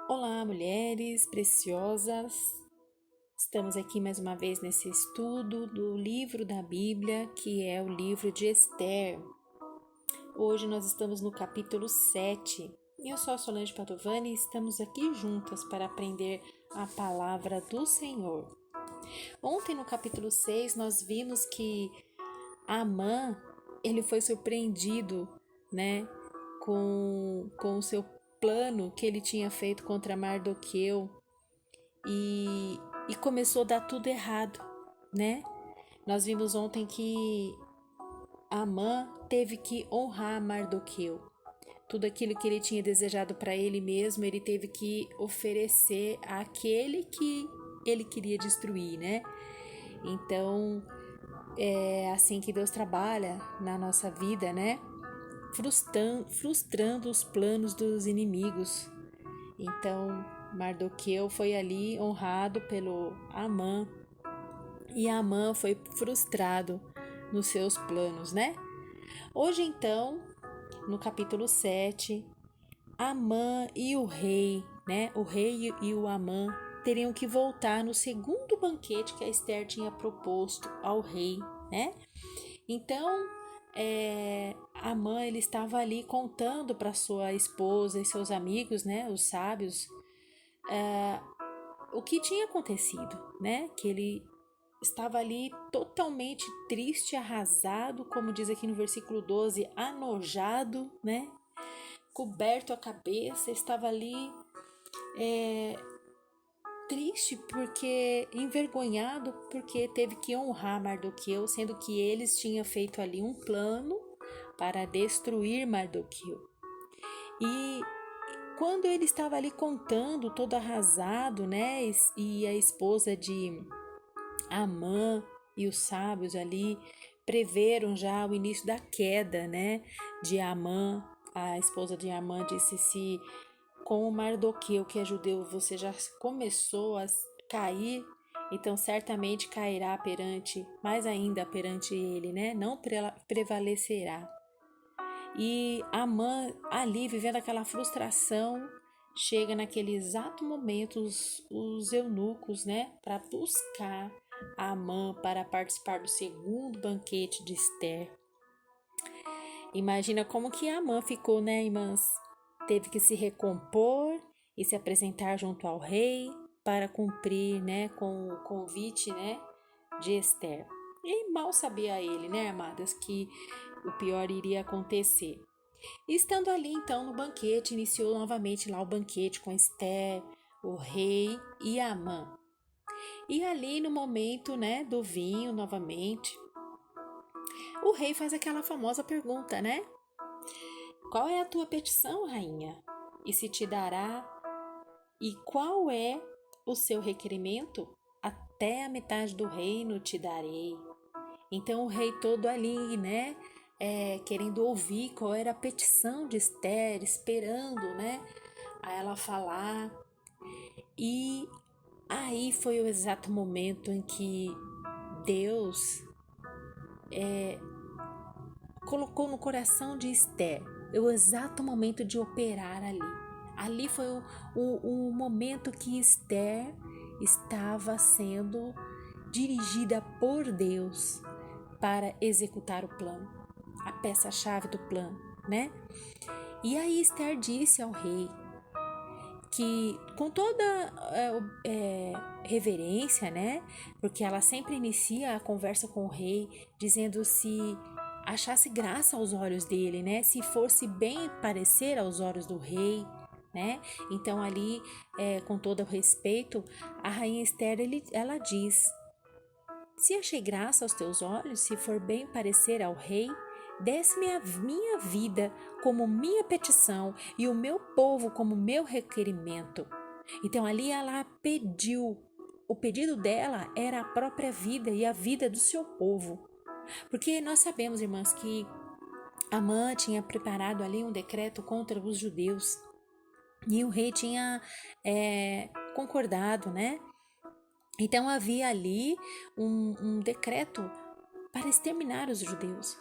Olá, mulheres preciosas. Estamos aqui mais uma vez nesse estudo do livro da Bíblia, que é o livro de Esther. Hoje nós estamos no capítulo 7. Eu sou a Solange Padovani e estamos aqui juntas para aprender a palavra do Senhor. Ontem no capítulo 6 nós vimos que Amã, ele foi surpreendido, né, com o seu plano que ele tinha feito contra Mardoqueu e começou a dar tudo errado, né? Nós vimos ontem que Amã teve que honrar Mardoqueu. Tudo aquilo que ele tinha desejado para ele mesmo, ele teve que oferecer àquele que ele queria destruir, né? Então, é assim que Deus trabalha na nossa vida, né? Frustrando os planos dos inimigos. Então, Mardoqueu foi ali honrado pelo Amã e Amã foi frustrado nos seus planos, né? Hoje, então, no capítulo 7, Amã e o rei, né? O rei e o Amã teriam que voltar no segundo banquete que a Esther tinha proposto ao rei, né? Então, Amã ele estava ali contando para sua esposa e seus amigos, né, os sábios, o que tinha acontecido, né? Que ele estava ali totalmente triste, arrasado, como diz aqui no versículo 12, anojado, né? Coberto a cabeça, estava ali triste porque envergonhado porque teve que honrar Mardoqueu, sendo que eles tinham feito ali um plano para destruir Mardoqueu. E quando ele estava ali contando, todo arrasado, né? E a esposa de Amã e os sábios ali preveram já o início da queda, né? De Amã. A esposa de Amã disse: se com o Mardoqueu, que é judeu, você já começou a cair, então certamente cairá perante, mais ainda perante ele, né? Não prevalecerá. E Amã, ali vivendo aquela frustração, chega naquele exato momento os eunucos, né, para buscar Amã para participar do segundo banquete de Esther. Imagina como que Amã ficou, né, irmãs? Teve que se recompor e se apresentar junto ao rei para cumprir, né, com o convite, né, de Esther. E mal sabia ele, né, amadas, que o pior iria acontecer. E estando ali então no banquete, iniciou novamente lá o banquete com Esther, o rei e Amã. E ali no momento, né, do vinho novamente, o rei faz aquela famosa pergunta, né? Qual é a tua petição, rainha? E se te dará? E qual é o seu requerimento? Até a metade do reino te darei. Então o rei todo ali, né, querendo ouvir qual era a petição de Esther, esperando, né, a ela falar. E aí foi o exato momento em que Deus colocou no coração de Esther o exato momento de operar ali. Ali foi o momento que Esther estava sendo dirigida por Deus para executar o plano, a peça-chave do plano, né? E aí Esther disse ao rei que com toda reverência, né? Porque ela sempre inicia a conversa com o rei dizendo se achasse graça aos olhos dele, né? Se fosse bem parecer aos olhos do rei, né? Então ali, com todo o respeito, a rainha Esther ela diz: se achei graça aos teus olhos, se for bem parecer ao rei, desce-me a minha vida como minha petição e o meu povo como meu requerimento. Então ali ela pediu, o pedido dela era a própria vida e a vida do seu povo. Porque nós sabemos, irmãs, que Amã tinha preparado ali um decreto contra os judeus e o rei tinha concordado, né? Então havia ali um decreto para exterminar os judeus.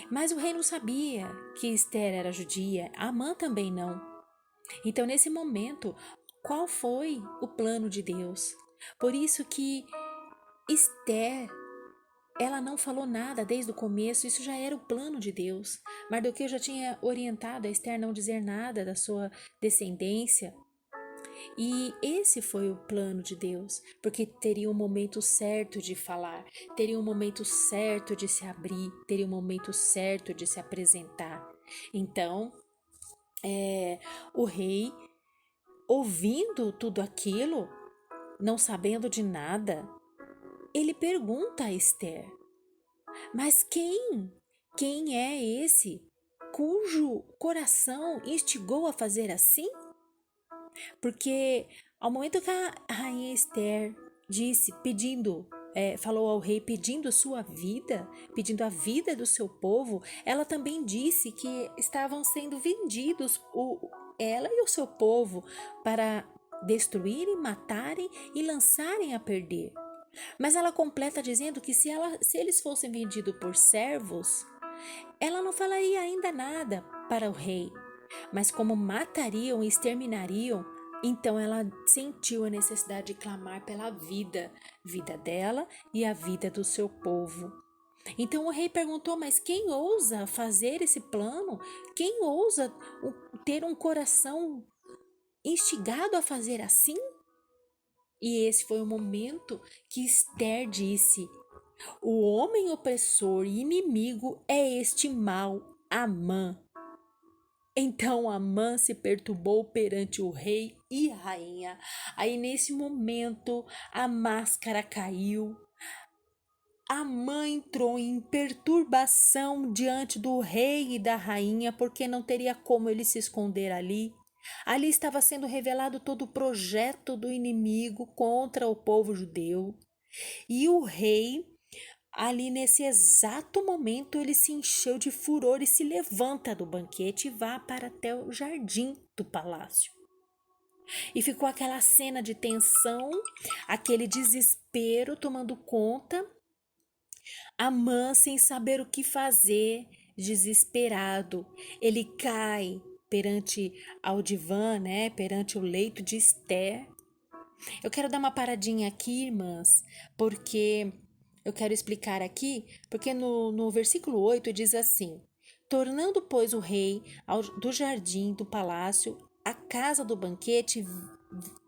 Mas o rei não sabia que Esther era judia, Amã também não. Então, nesse momento, qual foi o plano de Deus. Por isso que Esther, ela não falou nada desde o começo, isso já era o plano de Deus. Mardoqueu já tinha orientado a Esther a não dizer nada da sua descendência. E esse foi o plano de Deus, porque teria um momento certo de falar, teria um momento certo de se abrir, teria um momento certo de se apresentar. Então, o rei, ouvindo tudo aquilo, não sabendo de nada, ele pergunta a Esther: mas quem é esse cujo coração instigou a fazer assim? Porque ao momento que a rainha Esther disse, falou ao rei pedindo sua vida, pedindo a vida do seu povo, ela também disse que estavam sendo vendidos ela e o seu povo para destruírem, matarem e lançarem a perder. Mas ela completa dizendo que se eles fossem vendidos por servos, ela não falaria ainda nada para o rei. Mas como matariam e exterminariam, então ela sentiu a necessidade de clamar pela vida dela e a vida do seu povo. Então o rei perguntou: mas quem ousa fazer esse plano? Quem ousa ter um coração instigado a fazer assim? E esse foi o momento que Esther disse: o homem opressor e inimigo é este mal, Amã. Então Amã se perturbou perante o rei e a rainha. Aí nesse momento a máscara caiu. Amã entrou em perturbação diante do rei e da rainha, porque não teria como ele se esconder ali. Ali estava sendo revelado todo o projeto do inimigo contra o povo judeu. E o rei, ali nesse exato momento, ele se encheu de furor e se levanta do banquete e vai para até o jardim do palácio. E ficou aquela cena de tensão, aquele desespero tomando conta. Amã, sem saber o que fazer, desesperado, ele cai perante ao divã, né, perante o leito de Esther. Eu quero dar uma paradinha aqui, irmãs, porque eu quero explicar aqui, porque no versículo 8 diz assim: tornando, pois, o rei do jardim do palácio, a casa do banquete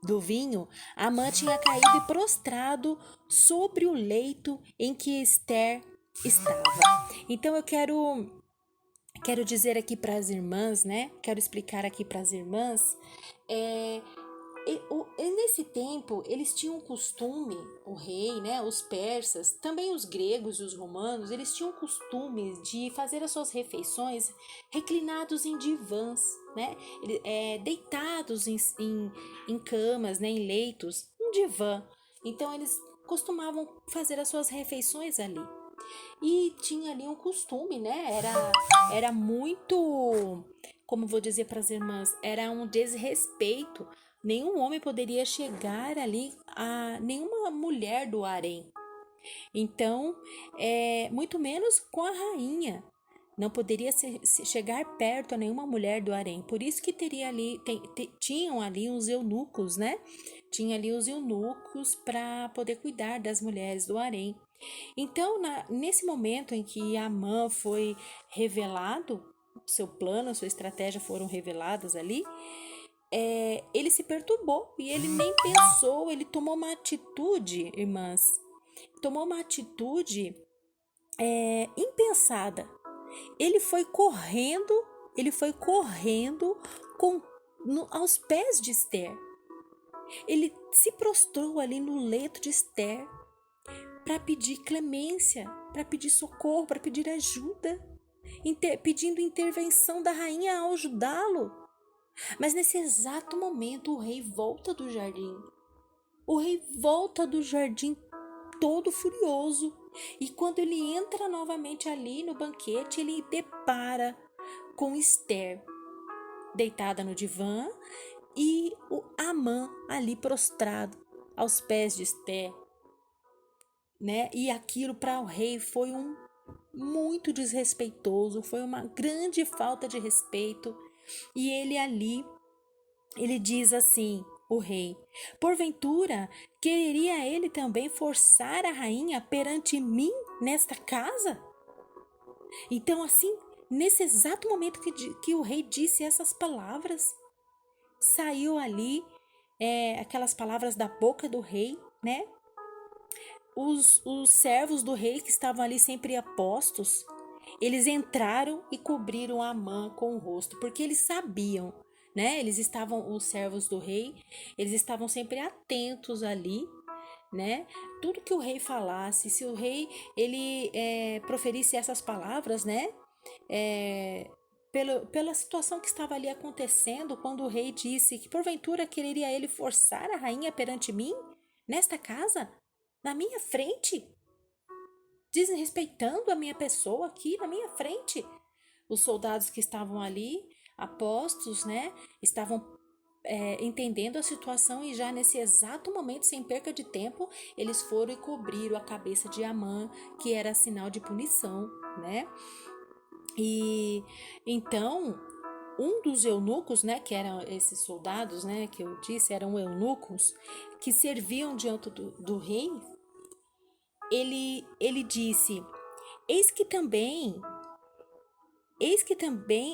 do vinho, Amã tinha caído e prostrado sobre o leito em que Esther estava. Então eu quero dizer aqui para as irmãs, né? Quero explicar aqui para as irmãs. Nesse tempo, eles tinham costume, o rei, né, os persas, também os gregos e os romanos, eles tinham costume de fazer as suas refeições reclinados em divãs, né, deitados em camas, né, em leitos, um divã. Então, eles costumavam fazer as suas refeições ali. E tinha ali um costume, né, era muito, como vou dizer para as irmãs, era um desrespeito. Nenhum homem poderia chegar ali a nenhuma mulher do harém. Então, muito menos com a rainha. Não poderia chegar perto a nenhuma mulher do harém. Por isso que tinham ali os eunucos, né? Tinha ali os eunucos para poder cuidar das mulheres do harém. Então, nesse momento em que Amã foi revelado, seu plano, sua estratégia foram reveladas ali, ele se perturbou e ele nem pensou, ele tomou uma atitude, irmãs, tomou uma atitude impensada. Ele foi correndo aos pés de Esther. Ele se prostrou ali no leito de Esther para pedir clemência, para pedir socorro, para pedir ajuda, pedindo intervenção da rainha ao ajudá-lo. Mas nesse exato momento o rei volta do jardim. O rei volta do jardim todo furioso. E quando ele entra novamente ali no banquete, ele depara com Esther deitada no divã e o Amã ali prostrado aos pés de Esther, né? E aquilo para o rei foi muito desrespeitoso, foi uma grande falta de respeito. E ele diz assim, o rei: porventura, quereria ele também forçar a rainha perante mim nesta casa? Então, assim, nesse exato momento que o rei disse essas palavras, saiu ali aquelas palavras da boca do rei, né? Os servos do rei que estavam ali sempre apostos, eles entraram e cobriram Amã com o rosto, porque eles sabiam, né? Os servos do rei, eles estavam sempre atentos ali, né? Tudo que o rei falasse, se o rei ele proferisse essas palavras, né? Pela situação que estava ali acontecendo, quando o rei disse que porventura quereria ele forçar a rainha perante mim, nesta casa, na minha frente, desrespeitando a minha pessoa aqui na minha frente. Os soldados que estavam ali, apostos, né, estavam entendendo a situação e já nesse exato momento, sem perca de tempo, eles foram e cobriram a cabeça de Amã, que era sinal de punição, né? E então, um dos eunucos, né, que eram esses soldados, né, que eu disse, eram eunucos que serviam diante do rei, ele disse: Eis que também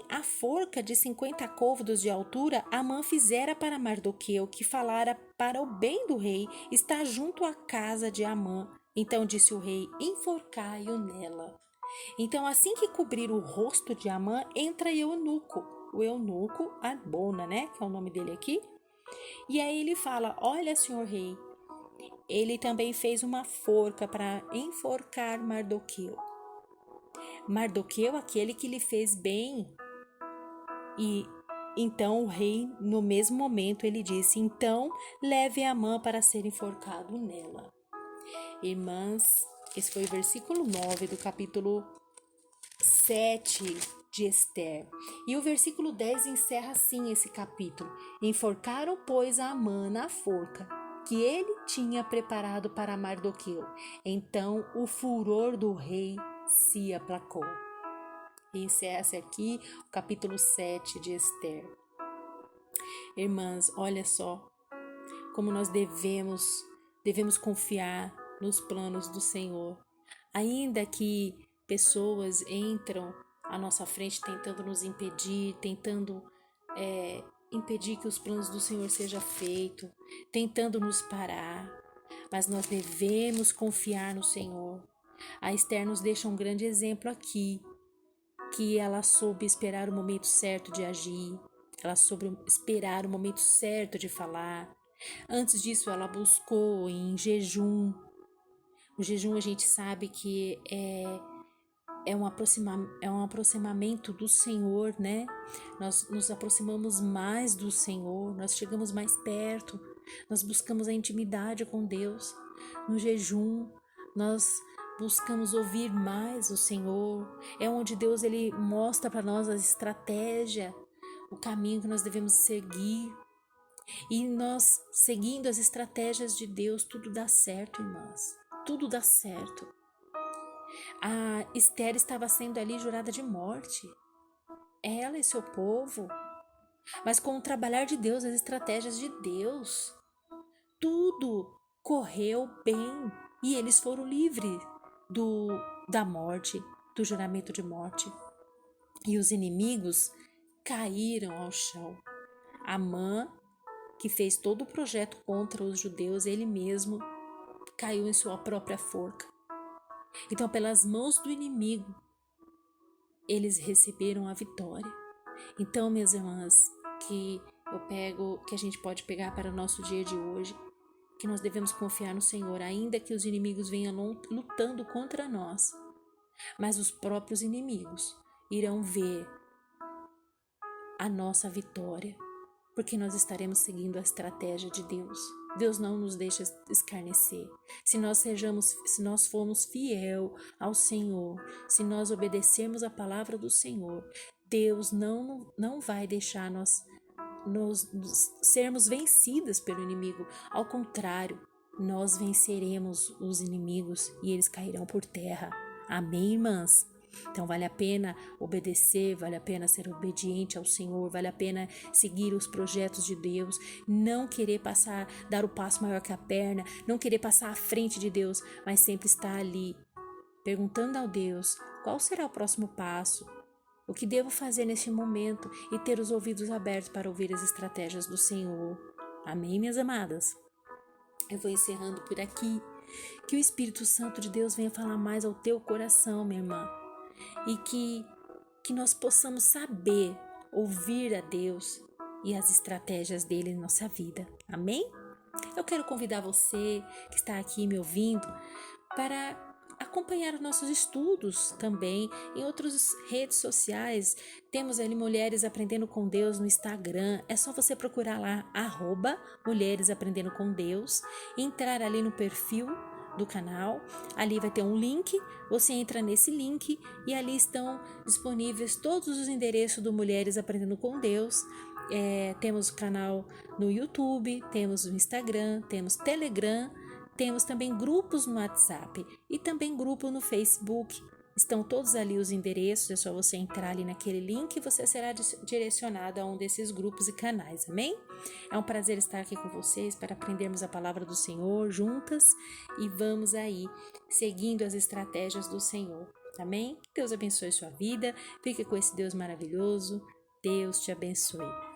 a forca de 50 côvados de altura Amã fizera para Mardoqueu, que falara para o bem do rei, está junto à casa de Amã. Então disse o rei: enforcai-o nela. Então, assim que cobrir o rosto de Amã, entra o eunuco Arbona, né, que é o nome dele aqui. E aí ele fala: olha, senhor rei, ele também fez uma forca para enforcar Mardoqueu. Mardoqueu, aquele que lhe fez bem. E então o rei, no mesmo momento, ele disse: então leve Amã para ser enforcado nela. Irmãs, esse foi o versículo 9 do capítulo 7 de Esther. E o versículo 10 encerra assim esse capítulo: enforcaram, pois, a Amã na forca que ele tinha preparado para Mardoqueu. Então o furor do rei se aplacou. E encerra-se aqui o capítulo 7 de Esther. Irmãs, olha só como nós devemos confiar nos planos do Senhor. Ainda que pessoas entram à nossa frente tentando nos impedir, tentando impedir que os planos do Senhor sejam feitos, tentando nos parar, mas nós devemos confiar no Senhor. A Esther nos deixa um grande exemplo aqui, que ela soube esperar o momento certo de agir, ela soube esperar o momento certo de falar. Antes disso, ela buscou em jejum. O jejum a gente sabe que é um aproximamento do Senhor, né? Nós nos aproximamos mais do Senhor, nós chegamos mais perto, nós buscamos a intimidade com Deus. No jejum, nós buscamos ouvir mais o Senhor. É onde Deus ele mostra para nós a estratégia, o caminho que nós devemos seguir. E nós, seguindo as estratégias de Deus, tudo dá certo, irmãs. Tudo dá certo. A Esther estava sendo ali jurada de morte. Ela e seu povo. Mas com o trabalhar de Deus, as estratégias de Deus, tudo correu bem. E eles foram livres da morte, do juramento de morte. E os inimigos caíram ao chão. Amã, que fez todo o projeto contra os judeus, ele mesmo caiu em sua própria forca. Então, pelas mãos do inimigo, eles receberam a vitória. Então, minhas irmãs, que a gente pode pegar para o nosso dia de hoje, que nós devemos confiar no Senhor, ainda que os inimigos venham lutando contra nós, mas os próprios inimigos irão ver a nossa vitória, porque nós estaremos seguindo a estratégia de Deus. Deus não nos deixa escarnecer. Se nós formos fiel ao Senhor, se nós obedecermos a palavra do Senhor, Deus não vai deixar nós sermos vencidas pelo inimigo. Ao contrário, nós venceremos os inimigos e eles cairão por terra. Amém, irmãs? Então vale a pena obedecer, vale a pena ser obediente ao Senhor, vale a pena seguir os projetos de Deus, não querer dar o passo maior que a perna, não querer passar à frente de Deus, mas sempre estar ali, perguntando ao Deus qual será o próximo passo, o que devo fazer neste momento e ter os ouvidos abertos para ouvir as estratégias do Senhor. Amém, minhas amadas? Eu vou encerrando por aqui. Que o Espírito Santo de Deus venha falar mais ao teu coração, minha irmã. E que nós possamos saber ouvir a Deus e as estratégias dele em nossa vida. Amém? Eu quero convidar você que está aqui me ouvindo para acompanhar os nossos estudos também em outras redes sociais. Temos ali Mulheres Aprendendo com Deus no Instagram. É só você procurar lá, @Mulheres Aprendendo com Deus, entrar ali no perfil do canal. Ali vai ter um link, você entra nesse link e ali estão disponíveis todos os endereços do Mulheres Aprendendo com Deus. Temos o canal no YouTube, temos o Instagram, temos Telegram, temos também grupos no WhatsApp e também grupo no Facebook. Estão todos ali os endereços, é só você entrar ali naquele link e você será direcionado a um desses grupos e canais, amém? É um prazer estar aqui com vocês para aprendermos a palavra do Senhor juntas e vamos aí seguindo as estratégias do Senhor, amém? Deus abençoe sua vida, fique com esse Deus maravilhoso, Deus te abençoe.